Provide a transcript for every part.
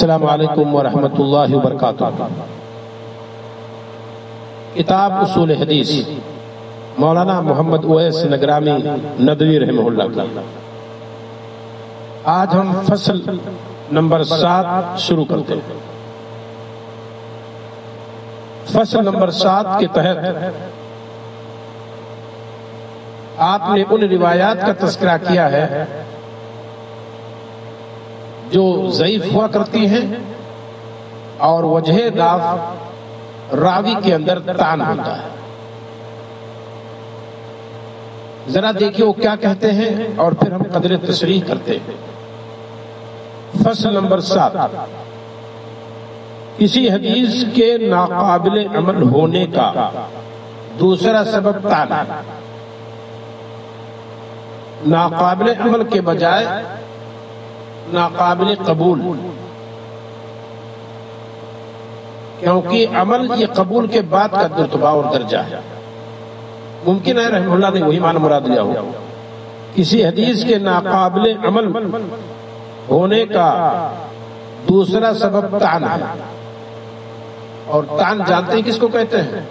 السلام علیکم ورحمۃ اللہ وبرکاتہ۔ کتاب اصول حدیث مولانا محمد اویس نگرامی ندوی رحمہ اللہ کی۔ آج ہم فصل نمبر 7 شروع کرتے ہیں۔ فصل نمبر 7 کے تحت آپ نے ان روایات کا تذکرہ کیا ہے جو ضعیف ہوا کرتی ہیں اور وجہ ضعف راوی کے اندر طعن ہوتا ہے۔ ذرا دیکھیے وہ کیا کہتے ہیں اور پھر ہم قدر تشریح کرتے ہیں۔ فصل نمبر 7، کسی حدیث کے ناقابل عمل ہونے کا دوسرا سبب طعن ہے۔ ناقابل عمل کے بجائے ناقابل قبول، کیونکہ عمل یہ قبول کے بعد کا رتبہ اور درجہ ہے۔ ممکن ہے رحمہ اللہ نے وہی معنی مراد لیا ہو۔ کسی حدیث کے ناقابل عمل ہونے کا دوسرا سبب طعن ہے، اور طعن جانتے ہیں کس کو کہتے ہیں؟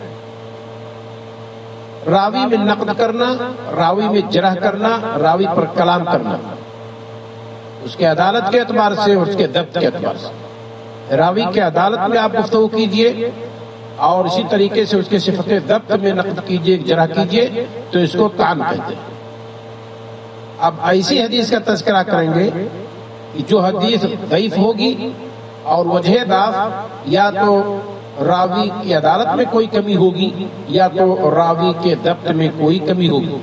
راوی میں نقد کرنا، راوی میں جرح کرنا، راوی پر کلام کرنا، اس کے عدالت کے اعتبار سے اور اس کے ضبط کے اعتبار سے۔ راوی کے عدالت میں آپ گفتگو کیجئے اور اسی طریقے سے اس کے صفت ضبط میں نقد کیجئے، جرح کیجئے، تو اس کو طعن کہتے ہیں۔ اب ایسی حدیث کا تذکرہ کریں گے کہ جو حدیث ضعیف ہوگی اور وجہ ضعف یا تو راوی کی عدالت میں کوئی کمی ہوگی یا تو راوی کے ضبط میں کوئی کمی ہوگی۔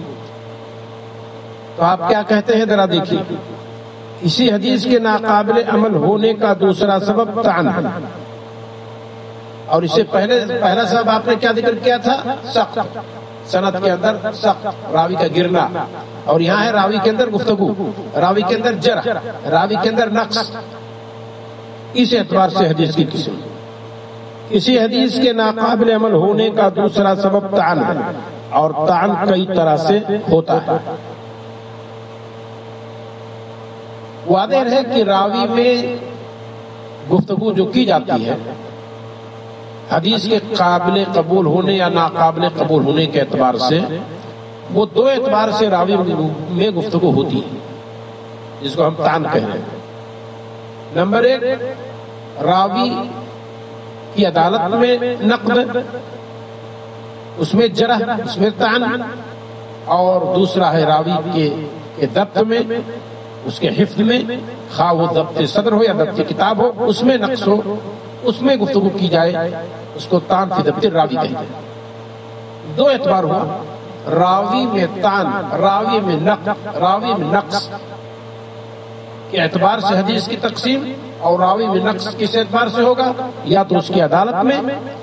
تو آپ کیا کہتے ہیں ذرا دیکھیے۔ اسی حدیث کے ناقابل عمل ہونے کا دوسرا سبب طعن ہے، اور اس سے پہلا سبب آپ نے کیا ذکر کیا تھا؟ سقط، سند کے اندر سقط، راوی کا گرنا، اور یہاں ہے راوی کے اندر گفتگو، راوی کے اندر جرح، راوی کے اندر نقص۔ اس اعتبار سے حدیث کی قسم، کسی حدیث کے ناقابل عمل ہونے کا دوسرا سبب طعن ہے، اور طعن کئی طرح سے ہوتا ہے۔ واضح ہے کہ راوی میں گفتگو جو کی جاتی ہے حدیث کے قابل قبول ہونے یا ناقابل قبول ہونے کے اعتبار سے، وہ دو اعتبار سے راوی میں گفتگو ہوتی ہے، جس کو ہم طعن کہہ رہے ہیں۔ نمبر 1، راوی کی عدالت میں نقد، اس میں جرح، اس میں طعن، اور دوسرا ہے راوی کے ضبط میں، اس کے حفظ میں، خواہ وہ ضبط صدر ہو یا ضبط کتاب ہو، اس میں نقص ہو، اس میں گفتگو کی جائے، اس کو طعن فی ضبط راوی کہتے ہیں۔ دو اعتبار ہوا، راوی میں طعن، راوی میں نقد، راوی میں نقص کے اعتبار سے حدیث کی تقسیم، اور راوی میں نقص کس اعتبار سے ہوگا؟ یا تو اس کی عدالت میں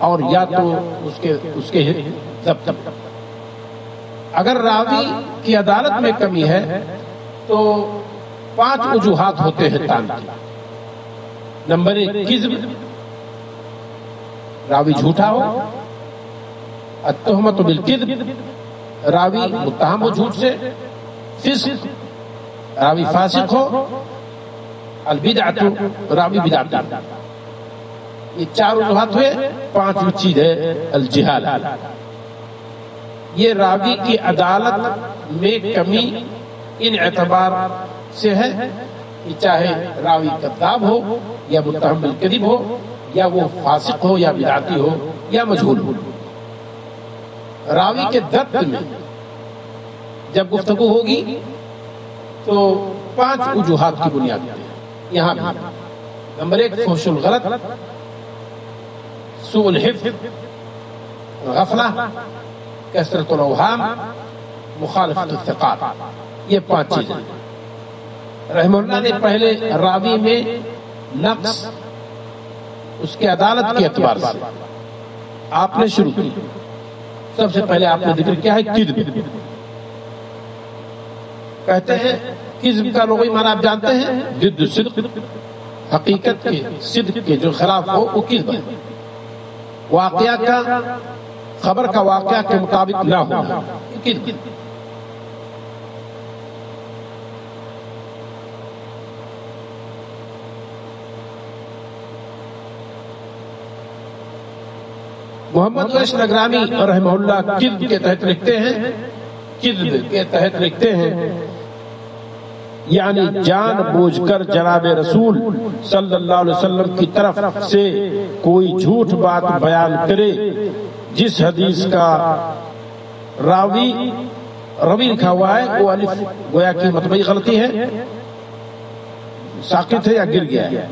اور یا تو اس کے ضبط۔ اگر راوی کی عدالت میں کمی ہے تو 5 وجوہات ہوتے ہیں طعن کی۔ نمبر 1، کذب، راوی جھوٹا ہو، التہمۃ بالکذب، راوی متہم ہو جھوٹ سے، فسق، راوی فاسق ہو، البدعۃ، راوی بدعتی۔ یہ 4 وجوہات ہوئے۔ 5ویں چیز ہے الجہالہ، یہ راوی کی عدالت میں کمی ان اعتبار سے ہے کہ چاہے راوی کذاب ہو یا متہم بالکذب ہو، یا وہ فاسق ہو یا بدعتی ہو یا مجہول ہو۔ راوی کے ضبط میں جب گفتگو ہوگی تو 5 وجوہات کی بنیاد پر یہاں بھی۔ نمبر 1، فحش الغلط، سوء الحفظ، غفلہ، کثرت الاوہام، مخالفت الثقات۔ یہ 5 چیزیں رحمہ اللہ نے پہلے راوی میں نقص، اس کے عدالت کے اعتبار سے آپ نے شروع کی۔ سب سے پہلے آپ نے ذکر کیا ہے کذب۔ کہتے ہیں کذب کا لغوی معنی آپ جانتے ہیں؟ ضد صدق، حقیقت کے، صدق کے جو خلاف ہو وہ کذب ہے۔ واقعہ کا، خبر کا واقعہ کے مطابق نہ ہونا، کذب۔ محمد ویس نگرانی رحمہ اللہ کذب کے تحت لکھتے ہیں، کذب کے تحت لکھتے ہیں یعنی جان بوجھ کر جناب رسول صلی اللہ علیہ وسلم کی طرف سے کوئی جھوٹ بات بیان کرے جس حدیث کا راوی لکھا ہوا ہے وہ الف گویا کی مطبعی غلطی ہے، ساقط ہے یا گر گیا ہے،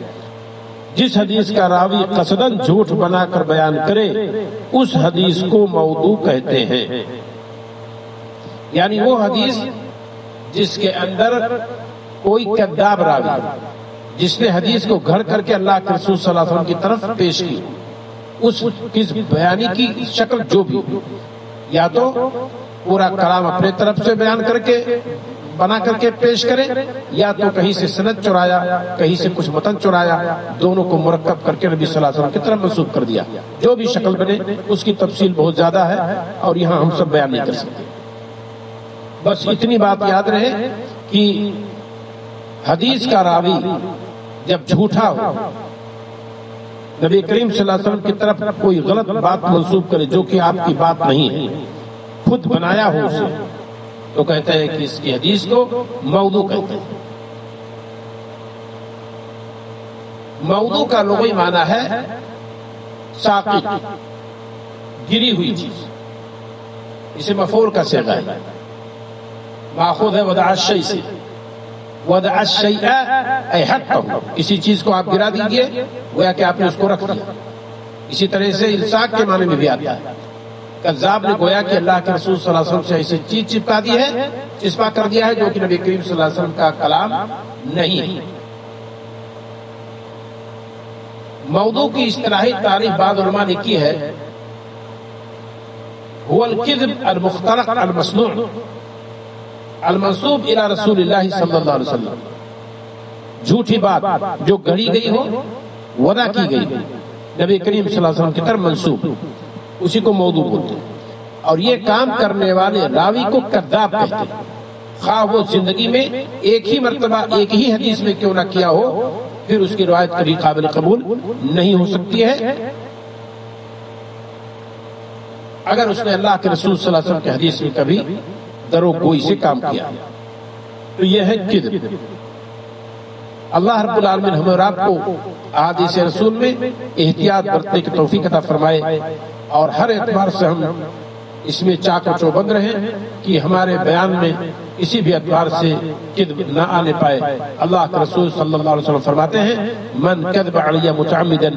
جس حدیث کا راوی قصداً جھوٹ بنا کر بیان کرے اس حدیث کو موضوع کہتے ہیں۔ یعنی وہ حدیث جس کے اندر کوئی کذاب راوی جس نے حدیث کو گھڑ کر کے اللہ کے رسول صلی اللہ علیہ وسلم کی طرف پیش کی، اس کذب بیانی کی شکل جو بھی ہو، یا تو پورا کلام اپنے طرف سے بیان کر کے بنا کر کے پیش کرے، یا تو کہیں سے سند چرایا، کہیں سے کچھ متن چرایا، دونوں کو مرکب کر کے نبی صلی اللہ علیہ وسلم کی طرف منسوب کر دیا۔ جو بھی شکل بنے اس کی تفصیل بہت زیادہ ہے اور یہاں ہم سب بیان نہیں کر سکتے۔ بس اتنی بات یاد رہے کہ حدیث کا راوی جب جھوٹا ہو، نبی کریم صلی اللہ علیہ وسلم کی طرف کوئی غلط بات منسوب کرے جو کہ آپ کی بات نہیں ہے، خود بنایا ہو اسے، تو کہتے ہیں کہ اس کی حدیث کو موضوع کہتے ہیں۔ موضوع کا لغوی معنی ہے ساقط، گری ہوئی چیز، اسے مفعول کا صیغہ ہے، ماخوذ ہے وضع الشیء سے، وضع الشیء ای حطہ، کسی چیز کو آپ گرا دیجئے گویا کہ آپ نے اس کو رکھ دیا۔ اسی طرح سے الصاق کے معنی میں بھی آتا ہے، کذاب نے گویا کہ اللہ کے رسول صلی اللہ علیہ وسلم سے ایسی چیز چپکا دی ہے، چسپا کر دیا ہے جو کہ نبی کریم صلی اللہ علیہ وسلم کا کلام نہیں ہے۔ موضوع کی اصطلاحی تعریف بعض علماء نے کی ہے، هو الكذب المختلق المصنوع المنسوب الى رسول اللہ صلی اللہ علیہ وسلم، جھوٹی بات جو گھڑی گئی ہو، وضع کی گئی ہو، نبی کریم صلی اللہ علیہ وسلم کی طرف منسوب، اسی کو موضوع بولتے ہیں۔ اور یہ کام کرنے والے راوی کو کذاب کہتے ہیں، خواہ وہ زندگی میں ایک ہی مرتبہ ایک ہی حدیث میں کیوں نہ کیا ہو، پھر اس کی روایت کبھی قابل قبول نہیں ہو سکتی ہے۔ اگر اس نے اللہ کے رسول صلی اللہ علیہ وسلم کی حدیث میں کبھی درو گوئی سے کام کیا تو یہ ہے کذب۔ اللہ رب العالمین ہمیں اور آپ کو احادیث رسول میں احتیاط برتنے کی توفیق عطا فرمائے، اور ہر اعتبار سے ہم اس میں چاق و چوبند رہیں کہ ہمارے بیان میں کسی بھی اعتبار سے کذب نہ آنے پائے۔ اللہ کے رسول صلی اللہ علیہ وسلم فرماتے ہیں، من کذب علی متعمدا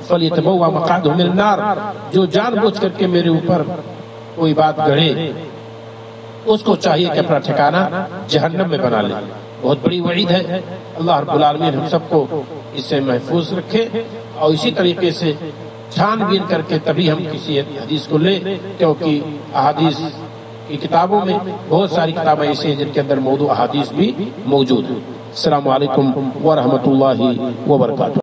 فلیتبوأ مقعدہ من النار، جو جان بوجھ کر کے میرے اوپر کوئی بات گڑھے اس کو چاہیے کہ اپنا ٹھکانہ جہنم میں بنا لے۔ بہت بڑی وعید ہے، اللہ رب العالمین ہم سب کو اس سے محفوظ رکھے، اور اسی طریقے سے چھان بین کر کے تبھی ہم کسی حدیث کو لیں، کیونکہ احادیث کی کتابوں میں بہت ساری کتابیں ایسی ہیں جن کے اندر موضوع احادیث بھی موجود ہیں۔ السلام علیکم ورحمۃ اللہ وبرکاتہ۔